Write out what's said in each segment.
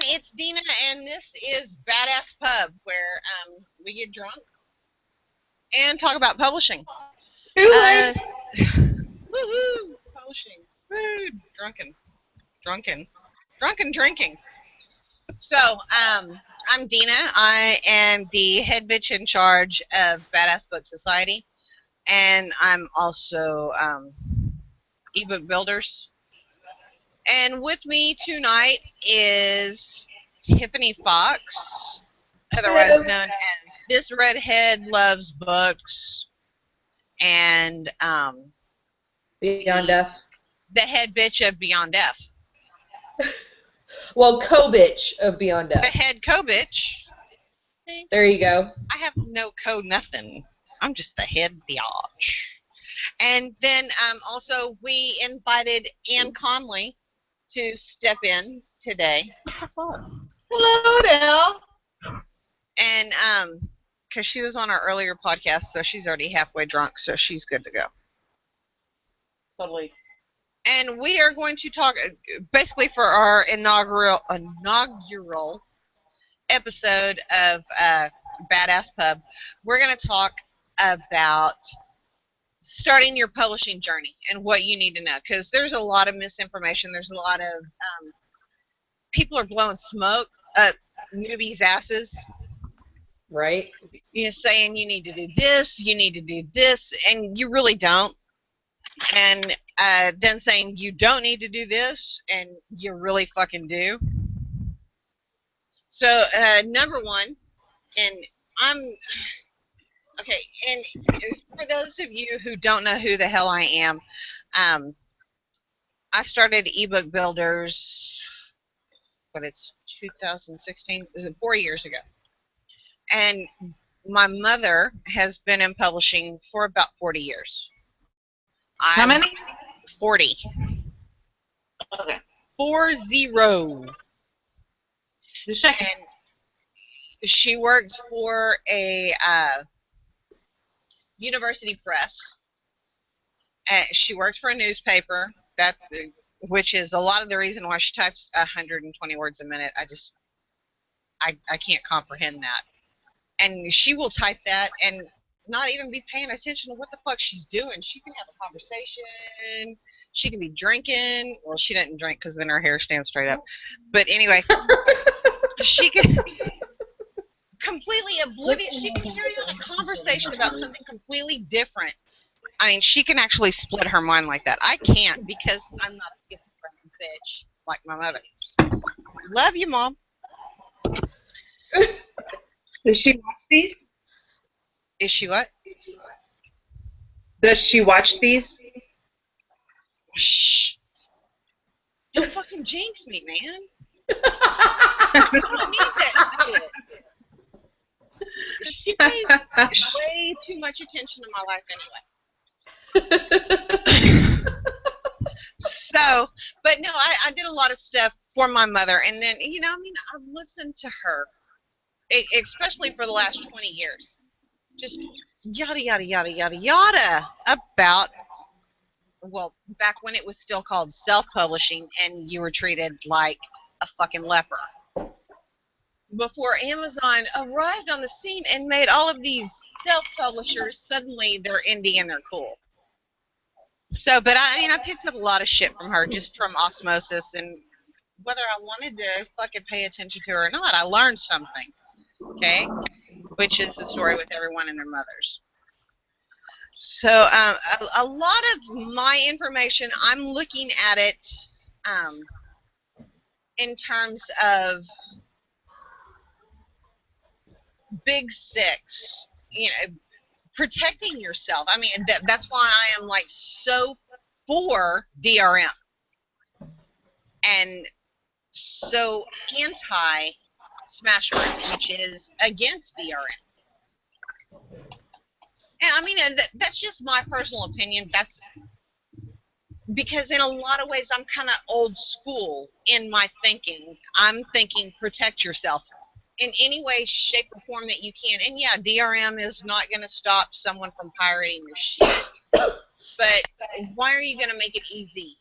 it's Dina, and this is Badass Pub, where we get drunk and talk about publishing. Woohoo! Publishing. Woo! Drunken drinking. So, I'm Dina. I am the head bitch in charge of Badass Book Society, and I'm also ebook builders. And with me tonight is Tiffany Fox, otherwise Hello. known as This Redhead Loves Books, and Beyond Deaf. the head bitch of Beyond Deaf. Well, co-bitch of Beyond The Deaf. head co-bitch. There you go. I have no nothing. I'm just the head biatch. And then also we invited Ann Conley to step in today. Hello there. And because she was on our earlier podcast, so she's already halfway drunk, so she's good to go. Totally. And we are going to talk basically for our inaugural episode of Badass Pub. We're going to talk about starting your publishing journey and what you need to know, because there's a lot of misinformation. There's a lot of people are blowing smoke up newbies' asses. Right? You're saying you need to do this, and you really don't. And then saying you don't need to do this, and you really fucking do. So, number one, and I'm... Okay, and for those of you who don't know who the hell I am, I started ebook builders, it's 2016, is it 4 years ago? And my mother has been in publishing for about 40 years. How many? 40. Okay. 40. Just checking. And she worked for a university press. She worked for a newspaper, which is a lot of the reason why she types 120 words a minute. I can't comprehend that. And she will type that and not even be paying attention to what the fuck she's doing. She can have a conversation. She can be drinking. Well, she didn't drink because then her hair stands straight up. But anyway, she can... completely oblivious. She can carry on a conversation about something completely different. I mean, she can actually split her mind like that. I can't, because I'm not a schizophrenic bitch like my mother. Love you, Mom. Does she watch these? Is she what? Does she watch these? Shh. Don't fucking jinx me, man. I don't need that shit. She pays way too much attention to my life anyway. So, but no, I did a lot of stuff for my mother, and then, I've listened to her, especially for the last 20 years. Just yada, yada, yada, yada, yada about, well, back when it was still called self-publishing and you were treated like a fucking leper. Before Amazon arrived on the scene and made all of these self-publishers, suddenly they're indie and they're cool. So, but I picked up a lot of shit from her, just from osmosis, and whether I wanted to fucking pay attention to her or not, I learned something, okay? Which is the story with everyone and their mothers. So, a lot of my information, I'm looking at it in terms of Big Six, protecting yourself. I mean, that's why I am like so for DRM and so anti Smashwords, which is against DRM. And I mean, that's just my personal opinion. That's because in a lot of ways I'm kind of old school in my thinking. I'm thinking protect yourself in any way, shape, or form that you can. And yeah, DRM is not going to stop someone from pirating your shit. But why are you going to make it easy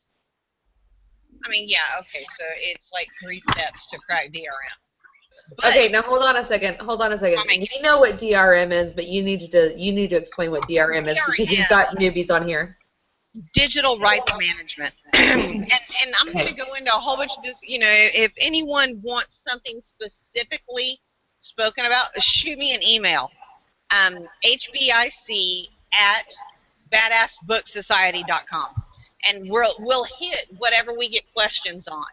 I mean, yeah, okay, so it's like 3 steps to crack DRM. But, Okay, now hold on a second. I mean, We know what DRM is, but you need to explain what DRM is because we've got newbies on here. digital rights management. and I'm going to go into a whole bunch of this. You know, if anyone wants something specifically spoken about, shoot me an email. HBIC@badassbooksociety.com, and we'll hit whatever we get questions on.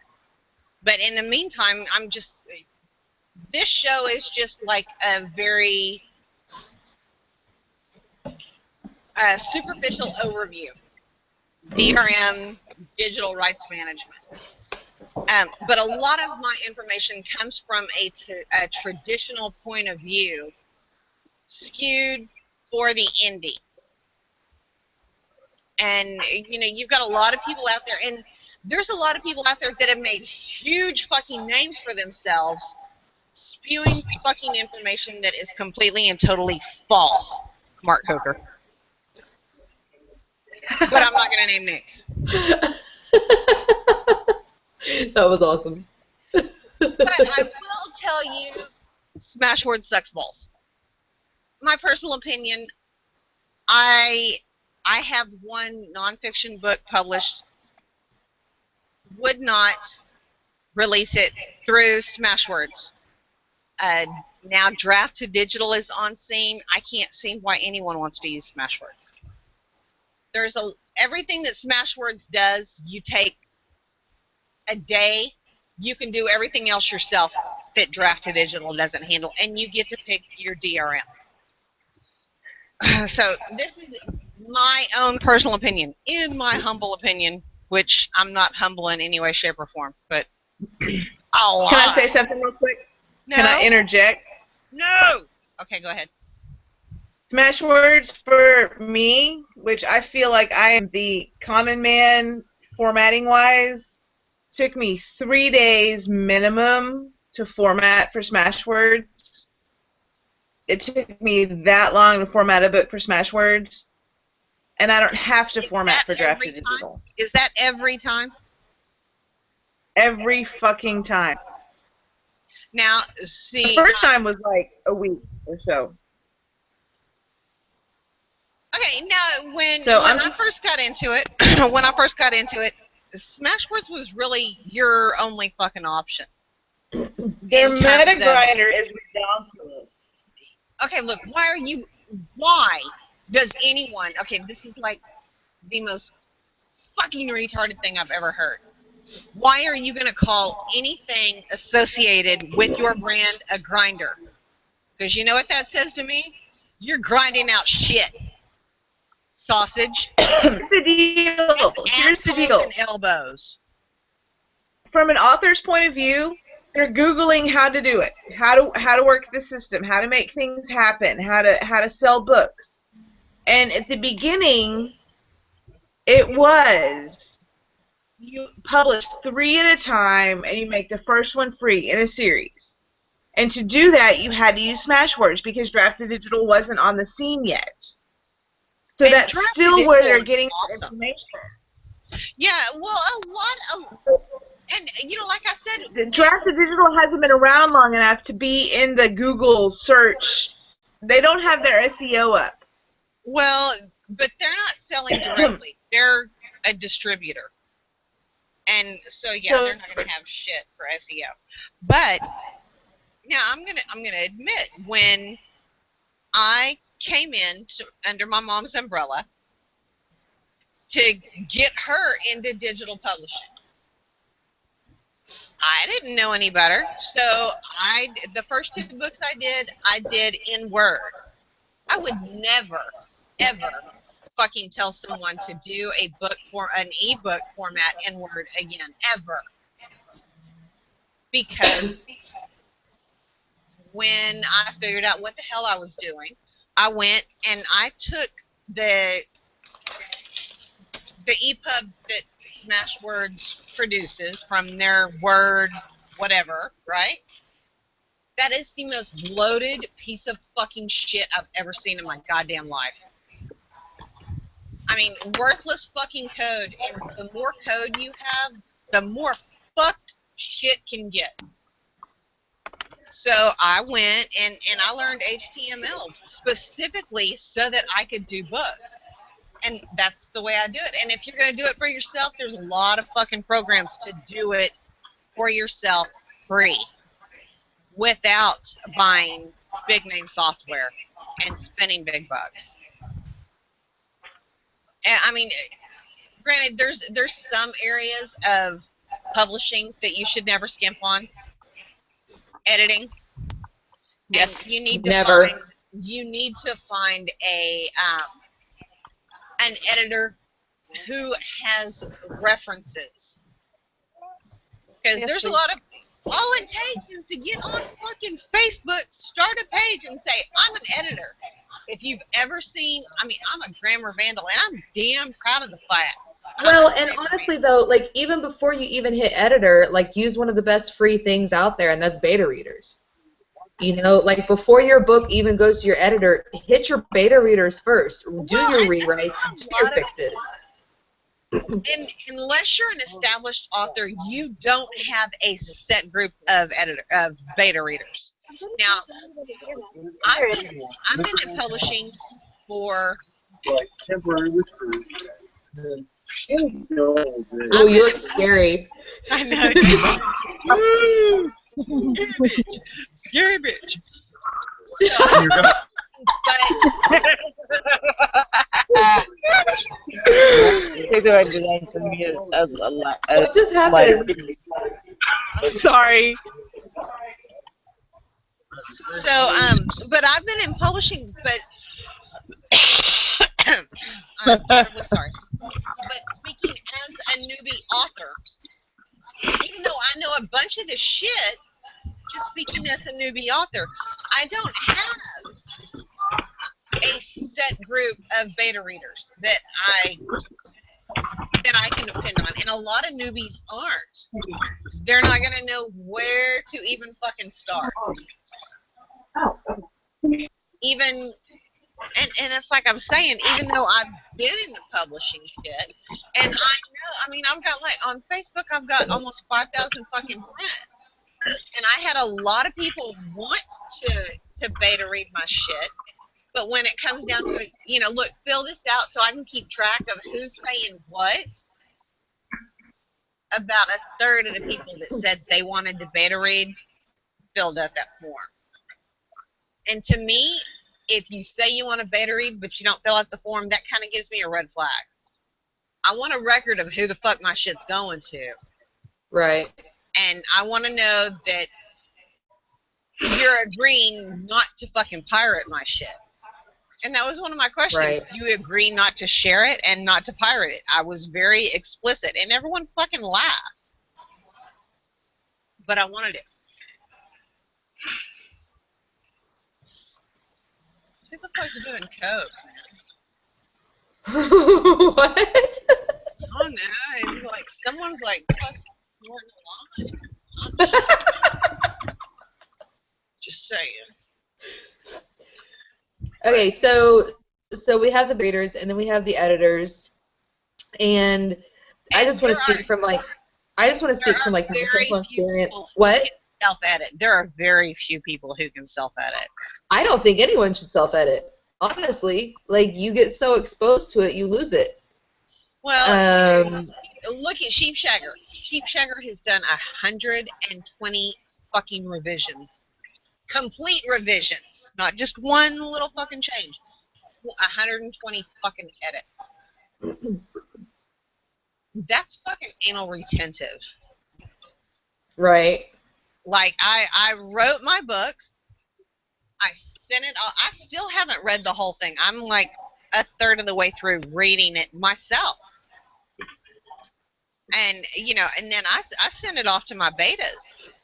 But in the meantime, this show is just like a very superficial overview. DRM, digital rights management. But a lot of my information comes from a traditional point of view, skewed for the indie. And, you know, you've got a lot of people out there, and there's a lot of people out there that have made huge fucking names for themselves, spewing fucking information that is completely and totally false. Mark Coker. But I'm not going to name names. That was awesome. But I will tell you, Smashword sucks balls. My personal opinion, I have one nonfiction book published, would not release it through Smashwords. Now Draft to Digital is on scene. I can't see why anyone wants to use Smashwords. There's everything that Smashwords does, you take a day, you can do everything else yourself that Draft to Digital doesn't handle, and you get to pick your DRM. So this is my own personal opinion, in my humble opinion, which I'm not humble in any way, shape, or form, but Can I say something real quick? No. Can I interject? No. Okay, go ahead. Smashwords for me, which I feel like I am the common man formatting wise, took me 3 days minimum to format for Smashwords. It took me that long to format a book for Smashwords, and I don't have to format for Draft to Digital. Is that every time? Every fucking time. Now, see. The first time was like a week or so. Okay, now when I first got into it, Smashwords was really your only fucking option. Their meta grinder is ridiculous. Okay, look, why does anyone, okay, this is like the most fucking retarded thing I've ever heard. Why are you going to call anything associated with your brand a grinder? Because you know what that says to me? You're grinding out shit. Sausage. Here's the deal. Here's the deal. And elbows. From an author's point of view, they're Googling how to do it, how to work the system, how to make things happen, how to sell books. And at the beginning, it was you publish 3 at a time, and you make the first one free in a series. And to do that, you had to use Smashwords because Draft to Digital wasn't on the scene yet. So and that's still where they're getting information. Yeah, well, a lot of, and you know, like I said, the Draft to Digital hasn't been around long enough to be in the Google search. They don't have their SEO up. Well, but they're not selling directly. They're a distributor. And so yeah, they're not going to have shit for SEO. But now I'm gonna admit, when I came in under my mom's umbrella to get her into digital publishing, I didn't know any better. So the first 2 books I did in Word. I would never, ever fucking tell someone to do an ebook format in Word again, ever. Because when I figured out what the hell I was doing, I went and I took the EPUB that Smashwords produces from their Word whatever, right? That is the most bloated piece of fucking shit I've ever seen in my goddamn life. I mean, worthless fucking code, and the more code you have, the more fucked shit can get. So I went and I learned HTML specifically so that I could do books. And that's the way I do it. And if you're going to do it for yourself, there's a lot of fucking programs to do it for yourself free without buying big name software and spending big bucks. And I mean, granted, there's some areas of publishing that you should never skimp on. Editing. Yes. And you need to Never. find an editor who has references. Because there's a lot of, all it takes is to get on fucking Facebook, start a page, and say, I'm an editor. If you've ever seen, I mean, I'm a grammar vandal, and I'm damn proud of the fact. Well, and honestly, though, like, even before you even hit editor, like, use one of the best free things out there, and that's beta readers. You know, like, before your book even goes to your editor, hit your beta readers first. Do your rewrites, do your fixes. And unless you're an established author, you don't have a set group of beta readers. Now, I've been in publishing for temporary recruit. Oh, you look scary. I know. Scary bitch. You're gonna What just happened? Sorry. So, but I've been in publishing, but I'm terribly sorry. But speaking as a newbie author, even though I know a bunch of this shit, just speaking as a newbie author, I don't have a set group of beta readers that I can depend on, and a lot of newbies aren't. They're not gonna know where to even fucking start. Even and it's like I'm saying, even though I've been in the publishing shit, and I know, I mean, I've got, like, on Facebook, I've got almost 5,000 fucking friends, and I had a lot of people want to beta read my shit, but when it comes down to it, you know, look, fill this out so I can keep track of who's saying what. About a third of the people that said they wanted to beta read filled out that form. And to me, if you say you want to beta read but you don't fill out the form, that kind of gives me a red flag. I want a record of who the fuck my shit's going to. Right. And I want to know that you're agreeing not to fucking pirate my shit. And that was one of my questions. Right. Do you agree not to share it and not to pirate it? I was very explicit, and everyone fucking laughed. But I wanted it. Who the fuck's doing coke? What? Oh no, it's like someone's like fucking snorting a line. Just saying. Okay, so we have the breeders, and then we have the editors, and I just want to speak from like my personal experience. What? Self-edit. There are very few people who can self-edit. I don't think anyone should self-edit. Honestly, like, you get so exposed to it, you lose it. Well, look at Sheepshagger. Sheepshagger has done 120 fucking revisions. Complete revisions. Not just one little fucking change. 120 fucking edits. That's fucking anal retentive. Right. Like, I wrote my book. I sent it. I still haven't read the whole thing. I'm like a third of the way through reading it myself. And, you know, and then I sent it off to my betas.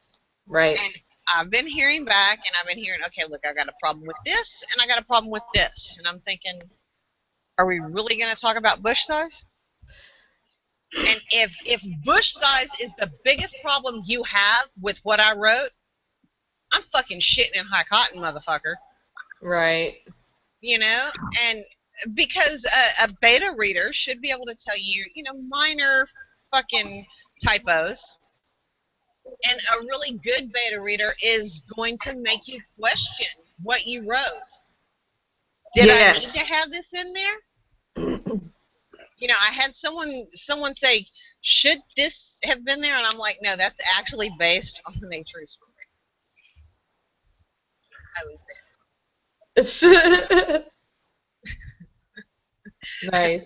Right. And I've been hearing back, and I've been hearing, okay, look, I got a problem with this, and I got a problem with this. And I'm thinking, are we really going to talk about bush size? And if bush size is the biggest problem you have with what I wrote, I'm fucking shitting in high cotton, motherfucker. Right. You know? And because a beta reader should be able to tell you, you know, minor fucking typos. And a really good beta reader is going to make you question what you wrote. Did I need to have this in there? You know, I had someone say, should this have been there? And I'm like, no, that's actually based on a true story. I was there. Nice.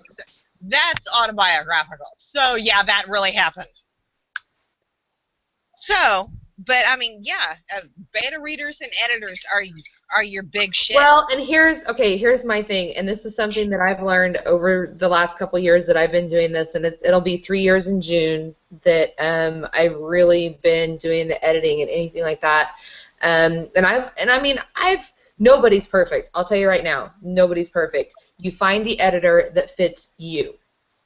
That's autobiographical. So, yeah, that really happened. So, but I mean, yeah, beta readers and editors are your big shit. Well, and here's my thing, and this is something that I've learned over the last couple of years that I've been doing this, and it'll be 3 years in June that I've really been doing the editing and anything like that. Nobody's perfect. I'll tell you right now, nobody's perfect. You find the editor that fits you.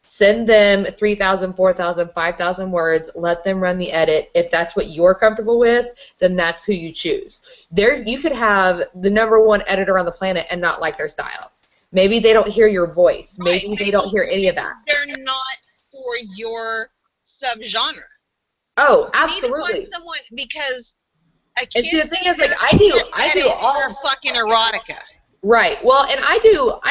Send them 3,000, 4,000, 5,000 words. Let them run the edit. If that's what you're comfortable with, then that's who you choose. You could have the #1 editor on the planet and not like their style. Maybe they don't hear your voice. Maybe they don't hear any of that. They're not for your subgenre. Oh, You absolutely. need to find someone because a kid. And see, the thing is, like, I do all fucking erotica. Right. Well, and I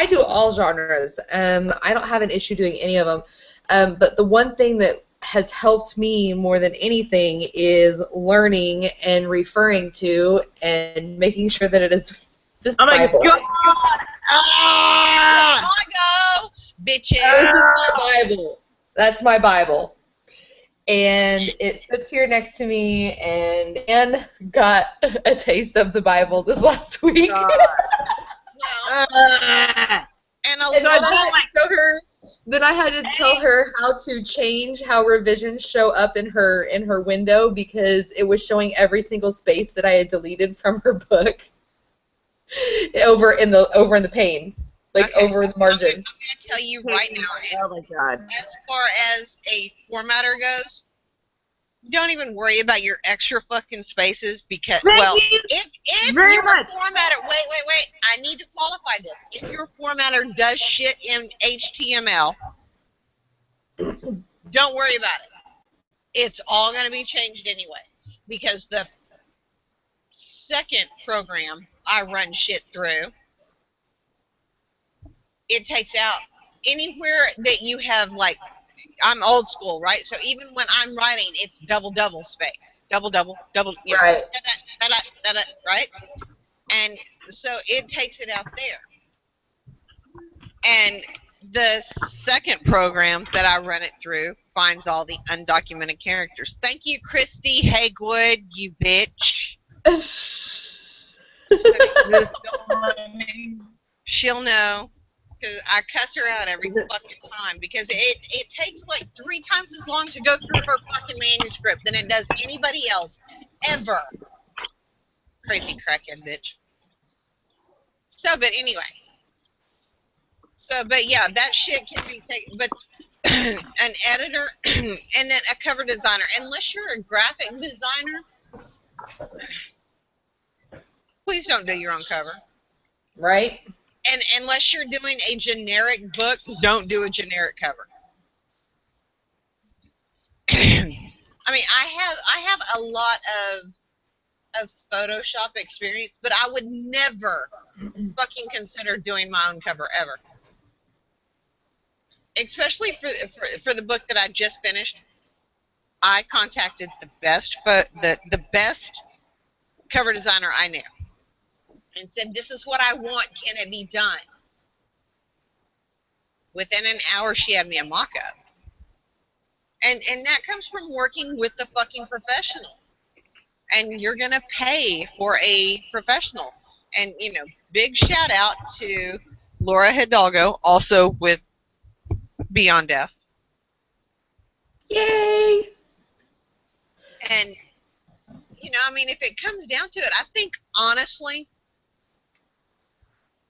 do all genres. I don't have an issue doing any of them. But the one thing that has helped me more than anything is learning and referring to and making sure that it is this Bible. God! Chicago, bitches. This is my Bible. That's my Bible. And it sits here next to me, and Anne got a taste of the Bible this last week. And Then I had to tell her how to change how revisions show up in her window because it was showing every single space that I had deleted from her book over in the pane, over the margin. I'm gonna tell you right now. Oh my God. As far as a formatter goes, don't even worry about your extra fucking spaces because, if very your much. formatter, wait, I need to qualify this. If your formatter does shit in HTML, don't worry about it. It's all going to be changed anyway because the second program I run shit through, it takes out anywhere that you have, like, I'm old school, right? So even when I'm writing, it's double space, double, you Right. know, right? And so it takes it out there. And the second program that I run it through finds all the undocumented characters. Thank you, Christy Hagwood, you bitch. She'll know. Because I cuss her out every fucking time because it takes like 3 times as long to go through her fucking manuscript than it does anybody else ever. Crazy crackhead bitch. So, but anyway. But yeah, that shit can be taken. But an editor and then a cover designer, unless you're a graphic designer, please don't do your own cover. Right? And unless you're doing a generic book, don't do a generic cover. I mean, I have a lot of Photoshop experience, but I would never fucking consider doing my own cover ever. Especially for the book that I just finished, I contacted the best cover designer I knew. And said, this is what I want, can it be done? Within an hour, she had me a mock-up. And that comes from working with the fucking professional. And you're going to pay for a professional. And, you know, big shout out to Laura Hidalgo, also with Beyond Deaf. Yay! And, you know, I mean, if it comes down to it, I think, honestly,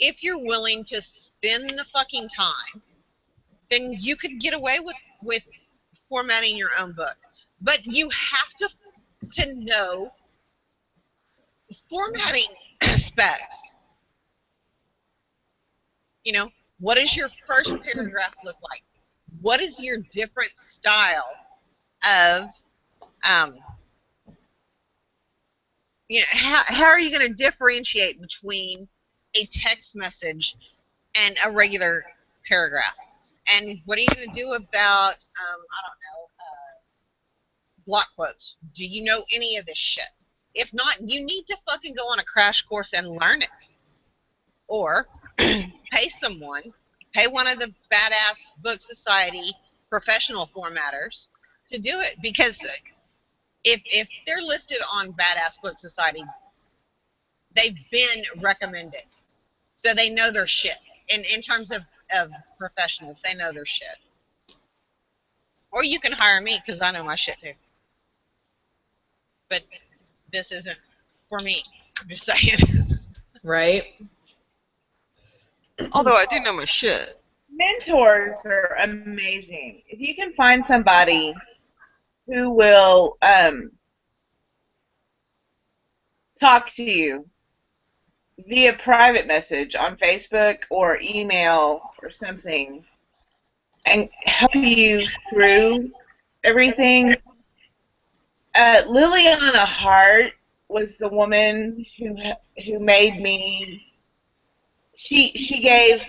if you're willing to spend the fucking time, then you could get away with formatting your own book. But you have to know formatting specs. You know, what does your first paragraph look like? What is your different style of, how are you going to differentiate between a text message and a regular paragraph? And what are you going to do about, I don't know, block quotes? Do you know any of this shit? If not, you need to fucking go on a crash course and learn it. Or pay someone, pay one of the badass Book Society professional formatters to do it. Because if they're listed on Badass Book Society, they've been recommended. So they know their shit. In terms of professionals, they know their shit. Or you can hire me because I know my shit too. But this isn't for me. I'm just saying. Right. Although I do know my shit. Mentors are amazing. If you can find somebody who will talk to you via private message on Facebook or email or something and help you through everything. Liliana Hart was the woman who made me. She has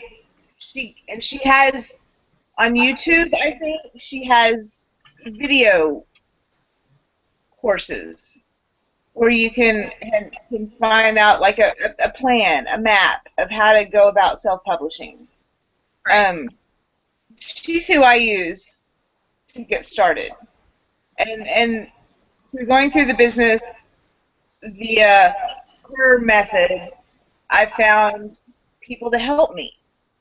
on YouTube, I think she has video courses where you can find out like a plan, a map of how to go about self-publishing. Right. She's who I use to get started, and through going through the business via her method, I found people to help me,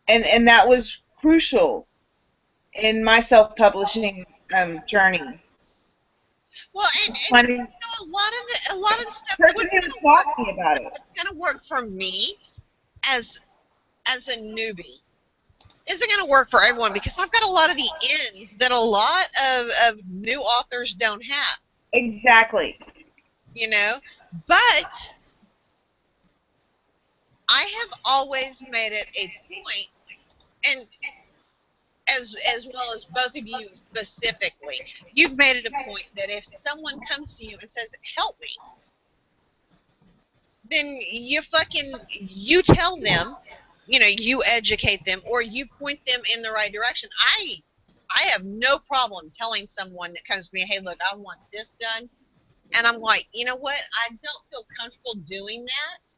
and that was crucial in my self-publishing journey. Well, and Finding a lot of the stuff person who would talk to me about it. It's gonna work for me as a newbie. Isn't gonna work for everyone because I've got a lot of the ins that a lot of new authors don't have. Exactly. But I have always made it a point, and as well as both of you specifically, you've made it a point that if someone comes to you and says, "Help me," then you tell them, you educate them, or you point them in the right direction. I have no problem telling someone that comes to me, "Hey, look, I want this done," and I'm like, you know what? I don't feel comfortable doing that,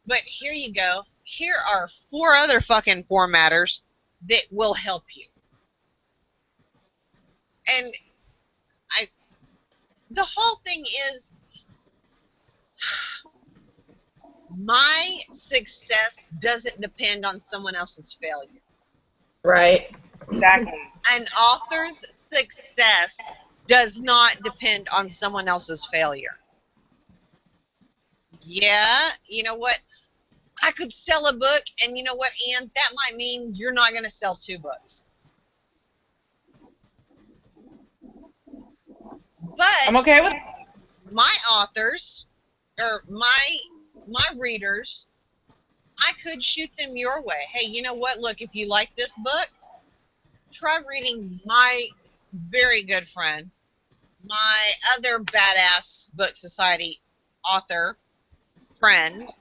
but here you go. Here are 4 other fucking formatters that will help you. And the whole thing is, my success doesn't depend on someone else's failure. Right. Exactly. An author's success does not depend on someone else's failure. Yeah, you know what? I could sell a book, and you know what, Ann? That might mean you're not going to sell 2 books. But I'm okay with my authors, or my readers, I could shoot them your way. Hey, you know what? Look, if you like this book, try reading my very good friend, my other badass Book Society author friend,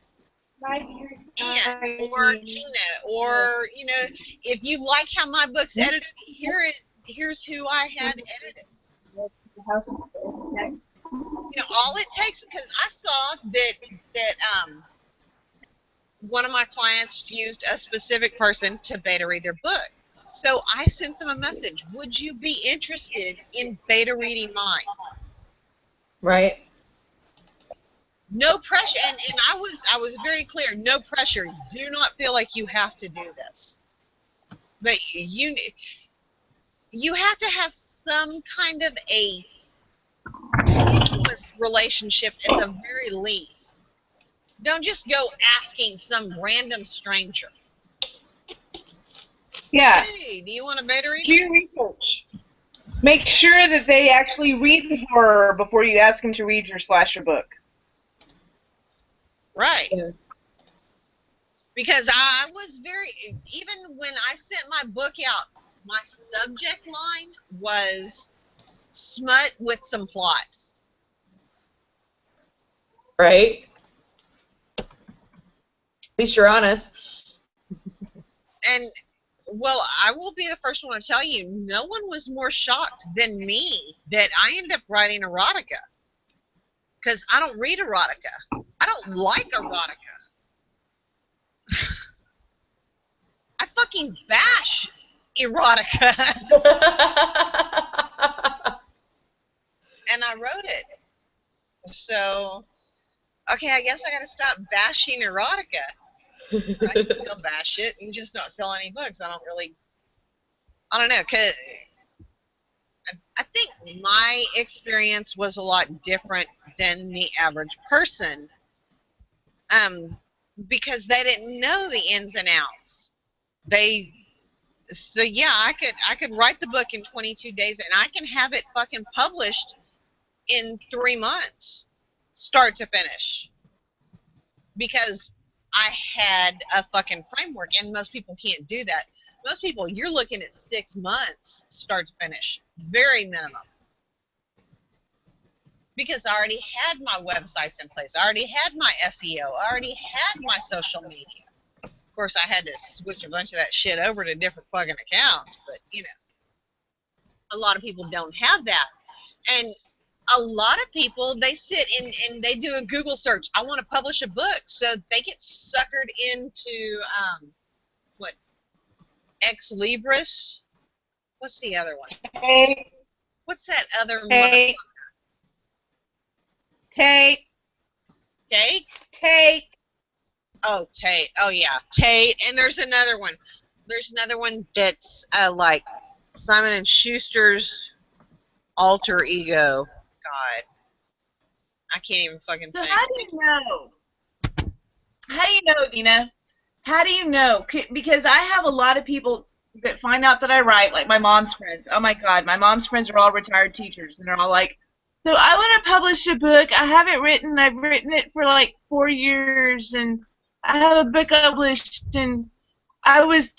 Ann, or Gina, or if you like how my book's edited, here's who I had edited. All it takes, because I saw that one of my clients used a specific person to beta read their book. So I sent them a message. Would you be interested in beta reading mine? Right. No pressure, and I was very clear. No pressure. Do not feel like you have to do this. But you have to have some kind of a continuous relationship at the very least. Don't just go asking some random stranger. Yeah. Hey, do you want a beta read? Do your research. Make sure that they actually read horror before you ask them to read your slasher book. Right. Yeah. Because I was even when I sent my book out, my subject line was smut with some plot. Right? At least you're honest. And, well, I will be the first one to tell you, no one was more shocked than me that I ended up writing erotica. Because I don't read erotica. I don't like erotica. I fucking bash erotica. And I wrote it. So, okay, I guess I gotta stop bashing erotica. I can still bash it and just not sell any books. I don't know, because I think my experience was a lot different than the average person, because they didn't know the ins and outs. So yeah, I could write the book in 22 days and I can have it fucking published in 3 months, start to finish, because I had a fucking framework, and most people can't do that. Most people, you're looking at 6 months, start to finish, very minimum. Because I already had my websites in place, I already had my SEO, I already had my social media. Of course, I had to switch a bunch of that shit over to different fucking accounts, but, you know, a lot of people don't have that. And a lot of people, they sit and they do a Google search. I want to publish a book, so they get suckered into, what, Ex Libris? What's the other one? Tate, What's that other Tate, Tate, Tate? Tate. Oh, Tate. Oh, yeah, Tate. And there's another one. There's another one that's like Simon and Schuster's alter ego. God, I can't even fucking So think. how do you know? How do you know, Dina? How do you know? Because I have a lot of people that find out that I write, like my mom's friends. Oh my God, my mom's friends are all retired teachers, and they're all like, "So I want to publish a book. I haven't written. I've written it for like 4 years, and I have a book published, and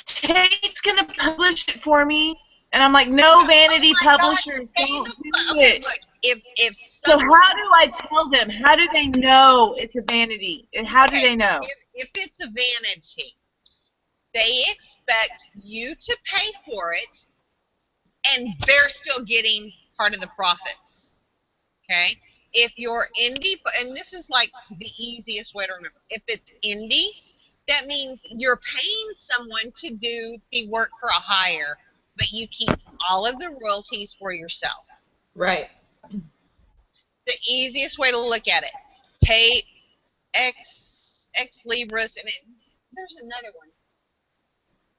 Tate's gonna publish it for me." And I'm like, "No, vanity Oh my God, publishers Tate, don't do okay, it." look, if So some, how do I tell them? How do they know it's a vanity? And how do okay, they know? if it's a vanity, they expect you to pay for it, and they're still getting part of the profits. Okay? If you're indie, and this is like the easiest way to remember, if it's indie, that means you're paying someone to do the work for a hire, but you keep all of the royalties for yourself. Right. It's the easiest way to look at it. Tate, Ex Libris, and there's another one.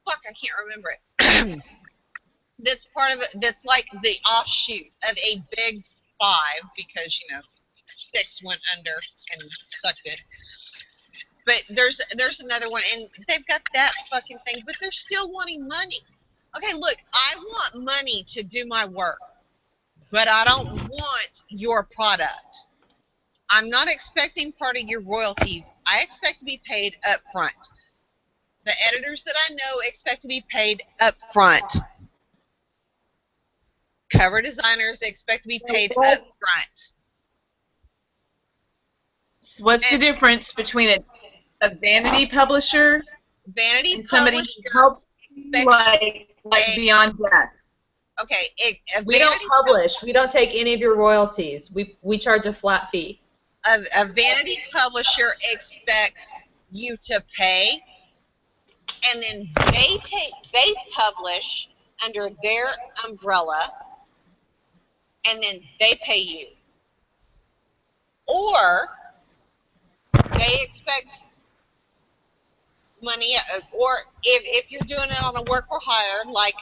Fuck, I can't remember it. That's part of it. That's like the offshoot of a big 5, because, you know, 6 went under and sucked it. But there's another one, and they've got that fucking thing, but they're still wanting money. Okay, look, I want money to do my work, but I don't want your product. I'm not expecting part of your royalties. I expect to be paid up front. The editors that I know expect to be paid up front. Cover designers expect to be paid up front. So what's the difference between a vanity publisher Vanity and somebody publisher who helps you, like Beyond Death? Okay, We don't publish. We don't take any of your royalties. We charge a flat fee. A vanity publisher expects you to pay, and then they publish under their umbrella, and then they pay you. Or they expect money, or if you're doing it on a work for hire, like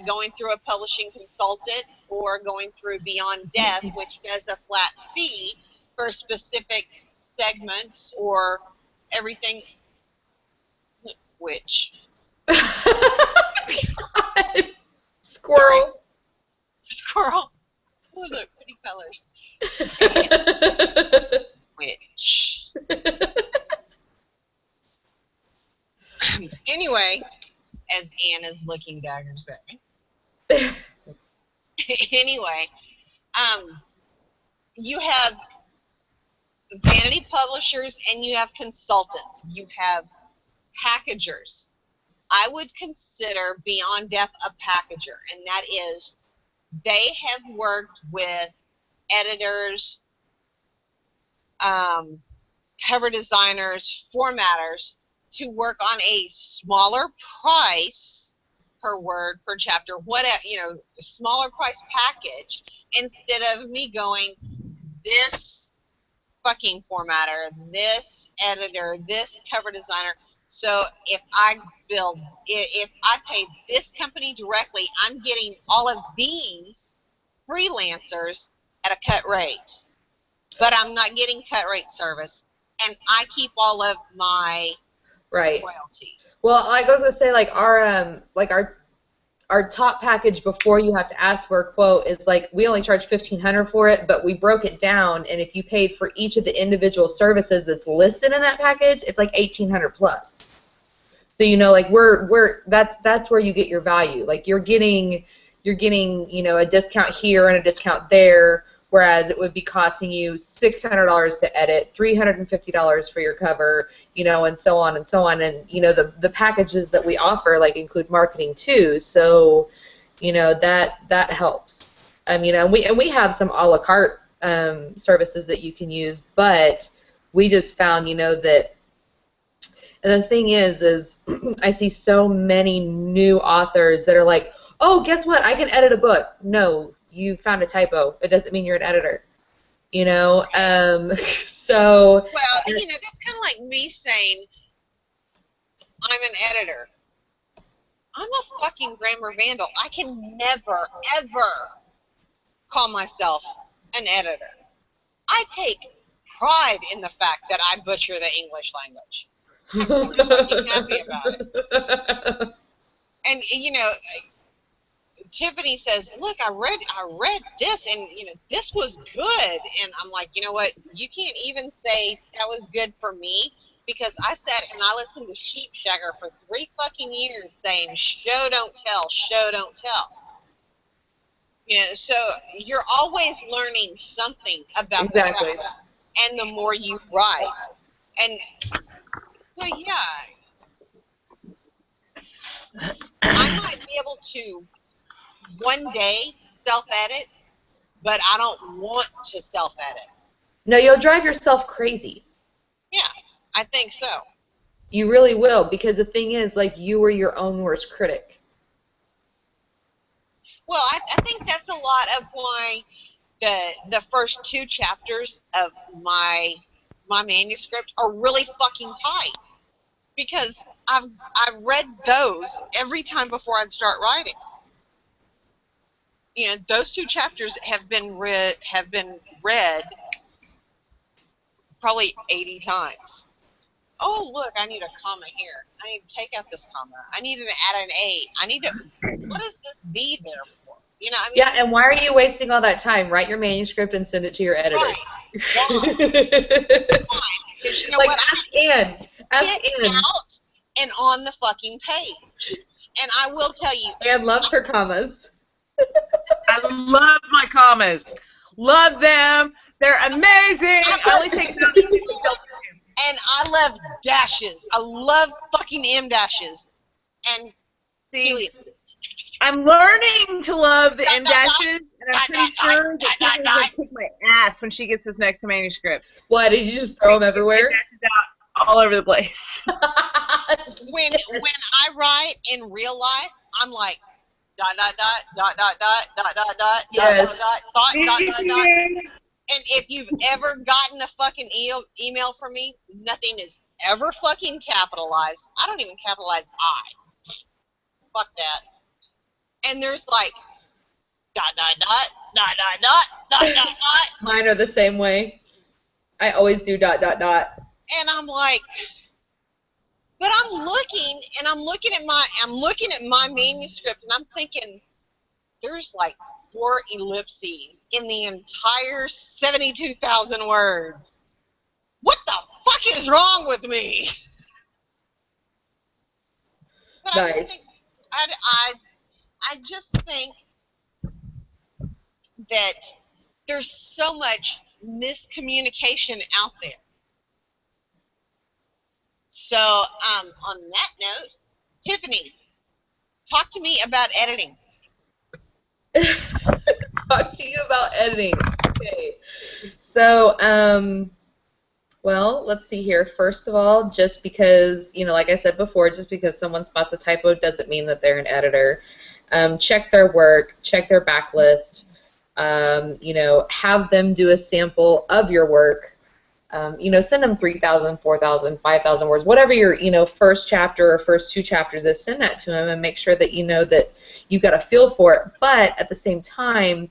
going through a publishing consultant or going through Beyond Death, which does a flat fee for specific segments or everything. Which? Squirrel. Squirrel. Oh, look, pretty colors. Which? Anyway, as Anna's looking daggers at me. Anyway, You have vanity publishers and you have consultants. You have packagers. I would consider Beyond Death a packager, and that is they have worked with editors, cover designers, formatters to work on a smaller price per word per chapter, whatever, smaller price package, instead of me going, this fucking formatter, this editor, this cover designer. So if I pay this company directly, I'm getting all of these freelancers at a cut rate, but I'm not getting cut rate service, and I keep all of my Right. royalties. Well, like I was gonna say, like our top package before you have to ask for a quote is like we only charge $1,500 for it, but we broke it down, and if you paid for each of the individual services that's listed in that package, it's like $1,800 plus. So like that's where you get your value. Like you're getting a discount here and a discount there, whereas it would be costing you $600 to edit, $350 for your cover, and so on and so on. And the packages that we offer like include marketing too, so that helps. And we have some a la carte services that you can use, but we just found that. And the thing is I see so many new authors that are like, oh, guess what? I can edit a book. No, you found a typo. It doesn't mean you're an editor. So. Well, that's kind of like me saying I'm an editor. I'm a fucking grammar vandal. I can never, ever call myself an editor. I take pride in the fact that I butcher the English language. I'm pretty fucking happy about it. And Tiffany says, "Look, I read this, and this was good." And I'm like, you know what? You can't even say that was good for me, because I sat and I listened to Sheepshagger for 3 fucking years saying, "Show don't tell, show don't tell." So you're always learning something about Exactly. the craft, and the more you write, and so yeah, I might be able to one day self-edit, but I don't want to self-edit. No, you'll drive yourself crazy. Yeah, I think so. You really will, because the thing is, like, you were your own worst critic. Well, I think that's a lot of why the first 2 chapters of my manuscript are really fucking tight, because I read those every time before I'd start writing. Those 2 chapters have been read probably 80 times. Oh, look, I need a comma here. I need to take out this comma. I need to add an A. What is this B there for? Yeah, and why are you wasting all that time? Write your manuscript and send it to your editor. Right. Why? Because you know like, what? ask Ann. Ask Ann. Out and on the fucking page. And I will tell you. Ann loves her commas. I love my commas. Love them. They're amazing. I only take them. And I love dashes. I love fucking M dashes. And aliases. I'm learning to love the M dashes, and I'm pretty sure that Tiffany's going to kick my ass when she gets this next manuscript. Why, did you just throw them everywhere? Dashes out all over the place. When I write in real life, I'm like, ... Yes. ... And if you've ever gotten a fucking email from me, nothing is ever fucking capitalized. I don't even capitalize I. Fuck that. And there's like ... Mine are the same way. I always do ... And I'm like, but I'm looking at my manuscript, and I'm thinking, there's like 4 ellipses in the entire 72,000 words. What the fuck is wrong with me? But Nice. I just think that there's so much miscommunication out there. So, on that note, Tiffany, talk to me about editing. Talk to you about editing. Okay. So, well, let's see here. First of all, just because, like I said before, just because someone spots a typo doesn't mean that they're an editor. Check their work, check their backlist, have them do a sample of your work. Send them 3,000, 4,000, 5,000 words, whatever your, first chapter or first 2 chapters is, send that to them and make sure that that you've got a feel for it. But at the same time,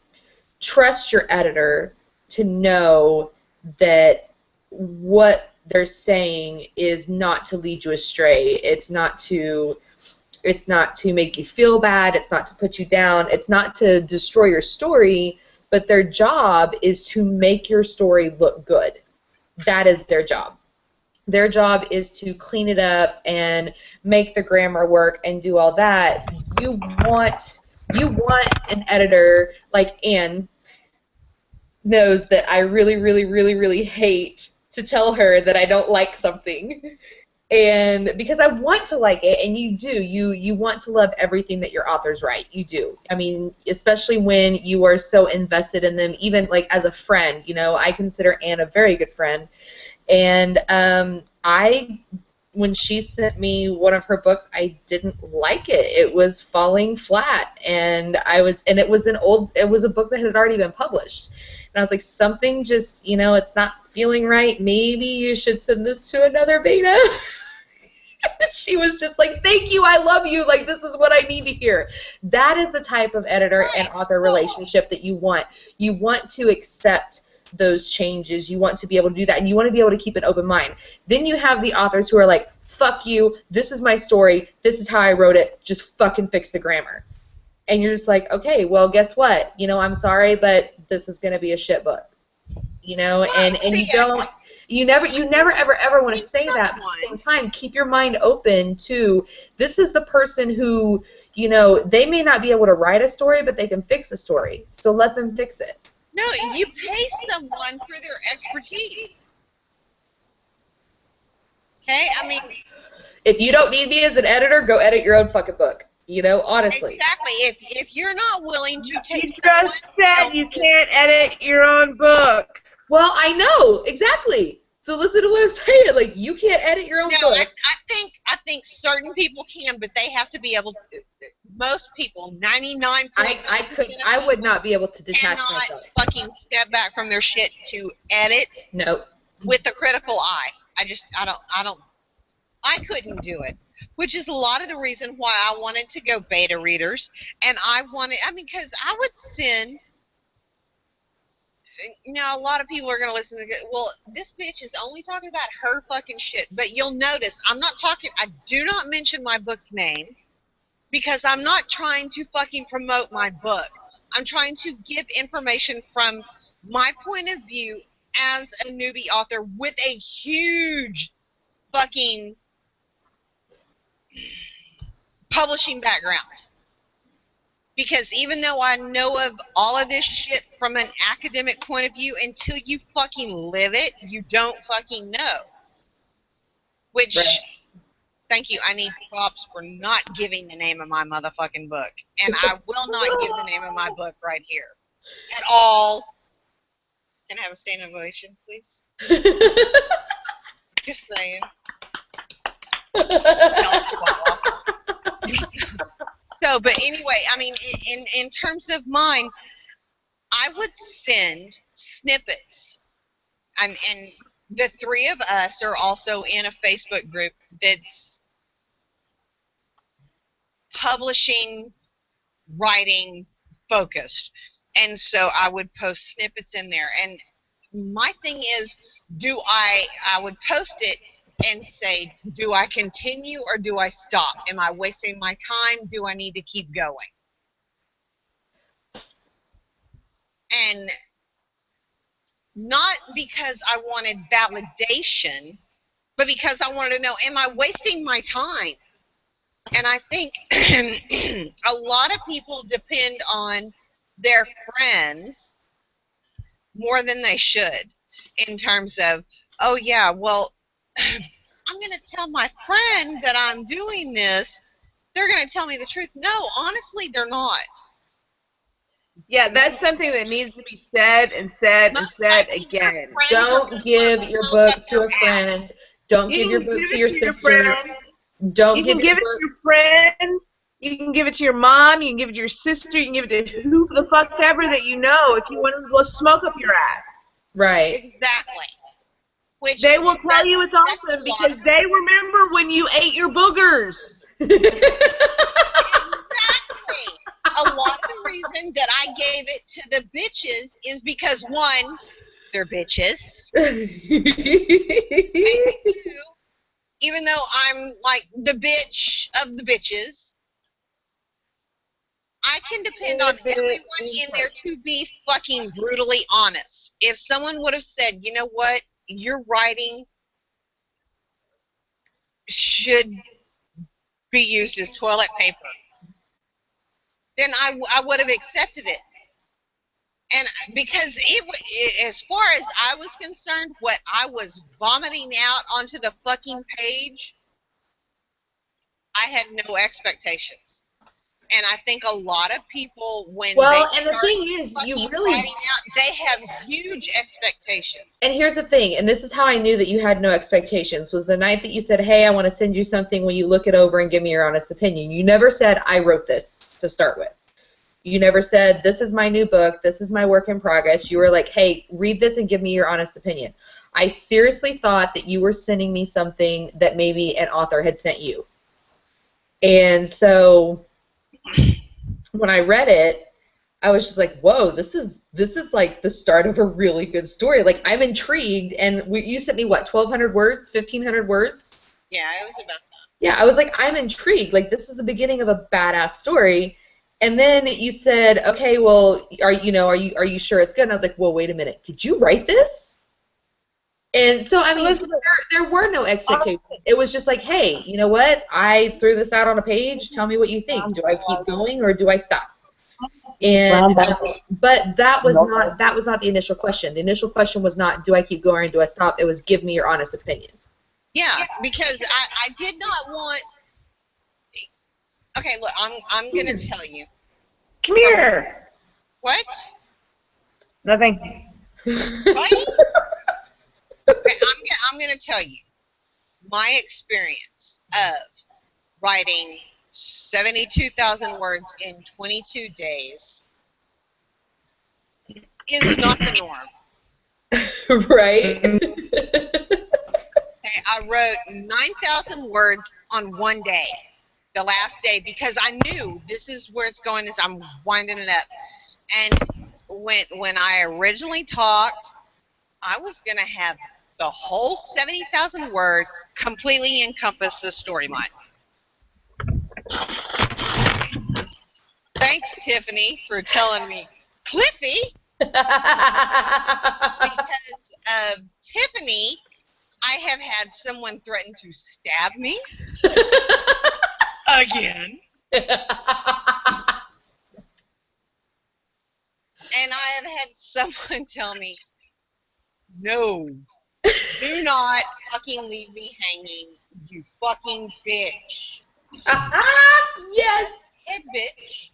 trust your editor to know that what they're saying is not to lead you astray. It's not to make you feel bad. It's not to put you down. It's not to destroy your story, but their job is to make your story look good. That is their job. Their job is to clean it up and make the grammar work and do all that. You want an editor like Anne knows that I really, really, really, really hate to tell her that I don't like something. And because I want to like it, and you do, you want to love everything that your authors write. You do. I mean, especially when you are so invested in them, even like as a friend. I consider Anne a very good friend, and when she sent me one of her books, I didn't like it. It was falling flat, and it was a book that had already been published. And I was like, something just, it's not feeling right. Maybe you should send this to another beta. She was just like, thank you, I love you. Like, this is what I need to hear. That is the type of editor and author relationship that you want. You want to accept those changes. You want to be able to do that, and you want to be able to keep an open mind. Then you have the authors who are like, fuck you, this is my story, this is how I wrote it, just fucking fix the grammar. And you're just like, okay, well, guess what? I'm sorry, but this is going to be a shit book. And you never ever want to say that, but at the same time, keep your mind open to, this is the person who, they may not be able to write a story, but they can fix a story. So let them fix it. No, you pay someone for their expertise. Okay? I mean, if you don't need me as an editor, go edit your own fucking book. Honestly. Exactly. If you're not willing to take you just said you can't edit your own book. Well, I know, exactly. So listen to what I'm saying. Like, you can't edit your own book. I think certain people can, but they have to be able to. Most people, 99%. I would not be able to detach myself. Cannot fucking step back from their shit to edit. Nope. With a critical eye. I couldn't do it. Which is a lot of the reason why I wanted to go beta readers, and because I would send. Now, a lot of people are going to listen to well, this bitch is only talking about her fucking shit. But you'll notice, I do not mention my book's name because I'm not trying to fucking promote my book. I'm trying to give information from my point of view as a newbie author with a huge fucking publishing background. Because even though I know of all of this shit from an academic point of view, until you fucking live it, you don't fucking know. Which, right. Thank you, I need props for not giving the name of my motherfucking book. And I will not give the name of my book right here. At all. Can I have a standing ovation, please? Just saying. So, but anyway, I mean, in terms of mine, I would send snippets. And the three of us are also in a Facebook group that's publishing, writing focused. And so I would post snippets in there. And my thing is, I would post it and say, do I continue or do I stop? Am I wasting my time? Do I need to keep going? And not because I wanted validation, but because I wanted to know, am I wasting my time? And I think a lot of people depend on their friends more than they should in terms of, oh yeah, well, I'm going to tell my friend that I'm doing this. They're going to tell me the truth. No, honestly, they're not. Yeah, that's something that needs to be said and said and Most said likely your again. friends are Don't gonna give smoke your up book to your a friend. Don't give your book give to it your to your sister. friend. Don't You give can your give it book. to your friend. You can give it to your mom. You can give it to your sister. You can give it to who the fuck ever that you know if you want to blow smoke up your ass. Right. Exactly. Which They will tell you it's that's awesome a lot because of- they remember when you ate your boogers. Exactly. A lot of the reason that I gave it to the bitches is because, one, they're bitches. And two, even though I'm like the bitch of the bitches, I can depend on everyone in there to be fucking brutally honest. If someone would have said, you know what, your writing should be used as toilet paper, then I would have accepted it. And because as far as I was concerned, what I was vomiting out onto the fucking page, I had no expectations. And I think a lot of people, when Well, they and the start thing is, you fucking really. writing out, they have huge expectations. And here's the thing, and this is how I knew that you had no expectations, was the night that you said, hey, I want to send you something, will you look it over and give me your honest opinion? You never said, I wrote this to start with. You never said, this is my new book, this is my work in progress. You were like, hey, read this and give me your honest opinion. I seriously thought that you were sending me something that maybe an author had sent you. And so when I read it, I was just like, whoa, this is like the start of a really good story. Like, I'm intrigued, and you sent me, what, 1,200 words, 1,500 words? Yeah, it was about that. Yeah, I was like, I'm intrigued. Like, this is the beginning of a badass story. And then you said, okay, well, are you sure it's good? And I was like, well, wait a minute, did you write this? And so, I mean, there were no expectations. It was just like, hey, you know what? I threw this out on a page. Tell me what you think. Do I keep going or do I stop? And but that was not the initial question. The initial question was not, do I keep going or do I stop? It was, give me your honest opinion. Yeah, because I did not want. Okay, look, I'm gonna tell you. Come here. What? Nothing. What? Okay, I'm gonna tell you my experience of writing 72,000 words in 22 days is not the norm. Right? Okay, I wrote 9,000 words on one day, the last day, because I knew this is where it's going. I'm winding it up. And when I originally talked, I was going to have the whole 70,000 words completely encompass the storyline. Thanks, Tiffany, for telling me, Cliffy, because of Tiffany, I have had someone threaten to stab me again. And I have had someone tell me, no, do not fucking leave me hanging, you fucking bitch. Yes. Head bitch.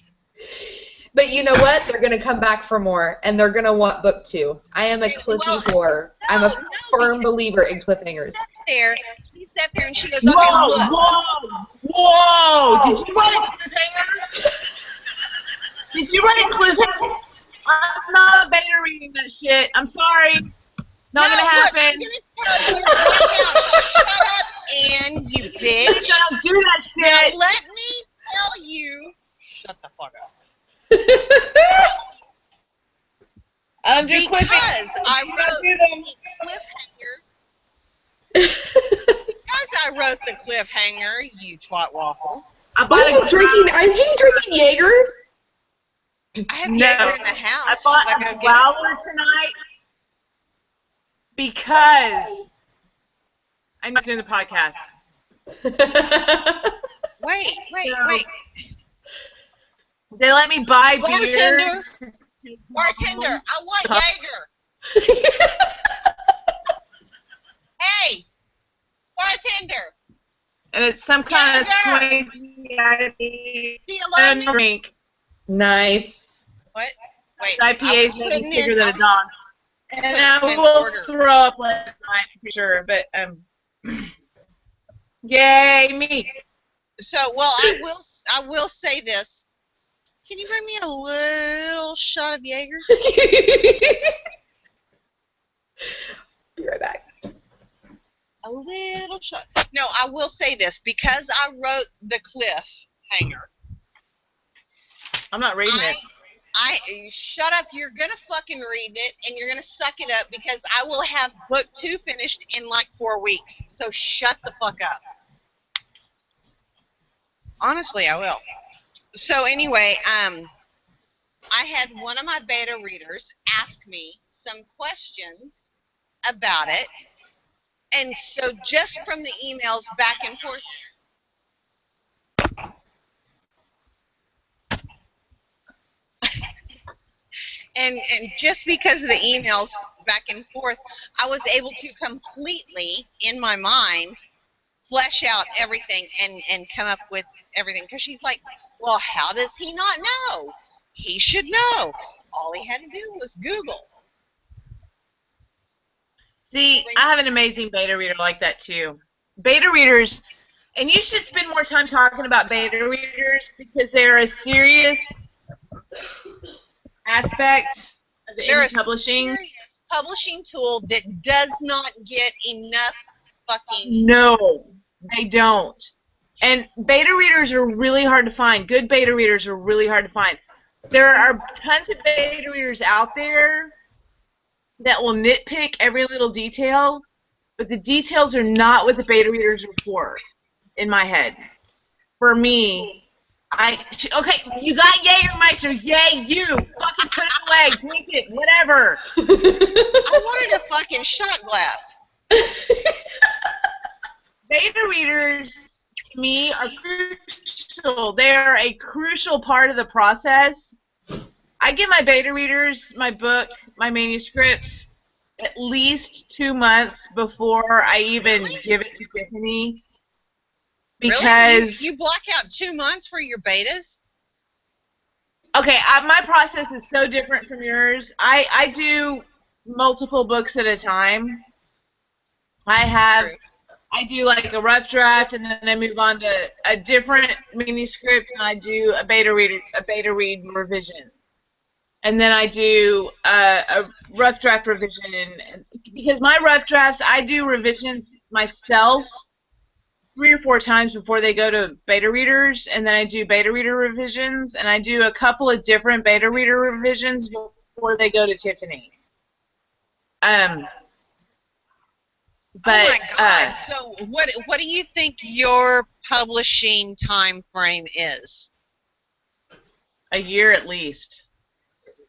But you know what? They're going to come back for more, and they're going to want book 2. I am a Cliffy whore. I'm a firm believer in cliffhangers. She sat there and she goes, okay, Whoa! Did you write a cliffhanger? Did you write a cliffhanger? I'm not beta reading that shit. I'm sorry. Not gonna happen. Look, I'm gonna tell you right now, shut up, Ann, you bitch. Don't do that shit. Now let me tell you, shut the fuck up. I don't do Because cliffhangers. I wrote the cliffhanger. Because I wrote the cliffhanger, you twat waffle. I bought Are you drinking Jaeger? I have No. Jaeger in the house. I bought Should I a go get it? growler tonight because I'm doing the podcast. Wait. They let me buy Bartender. beer. Bartender, I want Jaeger. Hey, bartender, And it's some kind of Yeah, swanky do you love me? drink. Nice. What? Wait, I IPAs was make putting me bigger in. than I a was dog. And putting I in will order. throw up last night for sure, but yay me. So, well, I will say this. Can you bring me a little shot of Jaeger? Be right back. A little shot. No, I will say this because I wrote the cliffhanger. I'm not reading it. Shut up. You're gonna fucking read it and you're gonna suck it up because I will have book 2 finished in like 4 weeks. So shut the fuck up. Honestly, I will. So anyway, I had one of my beta readers ask me some questions about it, and so just from the emails back and forth. And just because of the emails back and forth, I was able to completely, in my mind, flesh out everything and come up with everything. Because she's like, well, how does he not know? He should know. All he had to do was Google. See, I have an amazing beta reader like that too. Beta readers, and you should spend more time talking about beta readers because they're a serious aspect of the They're a indie publishing. serious publishing tool that does not get enough fucking. No, they don't. And beta readers are really hard to find. Good beta readers are really hard to find. There are tons of beta readers out there that will nitpick every little detail, but the details are not what the beta readers are for, in my head. For me, okay, you got Jägermeister, yay you! Fucking put it away, drink it, whatever. I wanted a fucking shot glass. Beta readers, to me, are crucial. They are a crucial part of the process. I give my beta readers my book, my manuscript, at least 2 months before I even give it to Tiffany. Because really? You block out 2 months for your betas? okay, my process is so different from yours. I do multiple books at a time. I do like a rough draft, and then I move on to a different manuscript, and I do a beta read revision, and then I do a rough draft revision. And because my rough drafts, I do revisions myself 3 or 4 times before they go to beta readers, and then I do beta reader revisions, and I do a couple of different beta reader revisions before they go to Tiffany. But, oh my God! So what do you think your publishing time frame is? a year at least.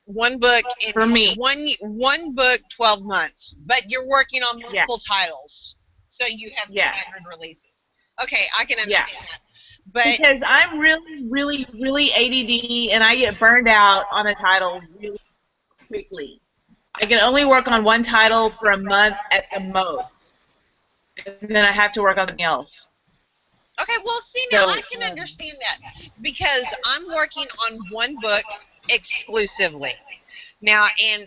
One book in For me. One book, 12 months. But you're working on multiple titles, so you have staggered releases. Okay, I can understand that. But because I'm really, really, really ADD, and I get burned out on a title really quickly. I can only work on one title for a month at the most, and then I have to work on something else. okay, well, see, now I can understand that because I'm working on one book exclusively. Now, in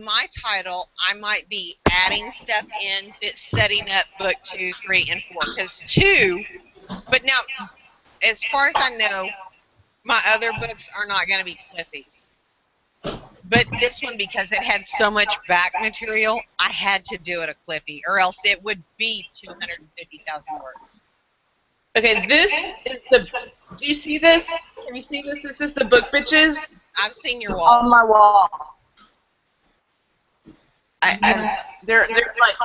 my title, I might be adding stuff in that's setting up book 2, 3, and 4. Because 2, but now, as far as I know, my other books are not going to be Cliffy's. But this one, because it had so much back material, I had to do it a Cliffy, or else it would be 250,000 words. Okay, this is the. Do you see this? Can you see this? This is the book bitches. I've seen your wall. On my wall. They're like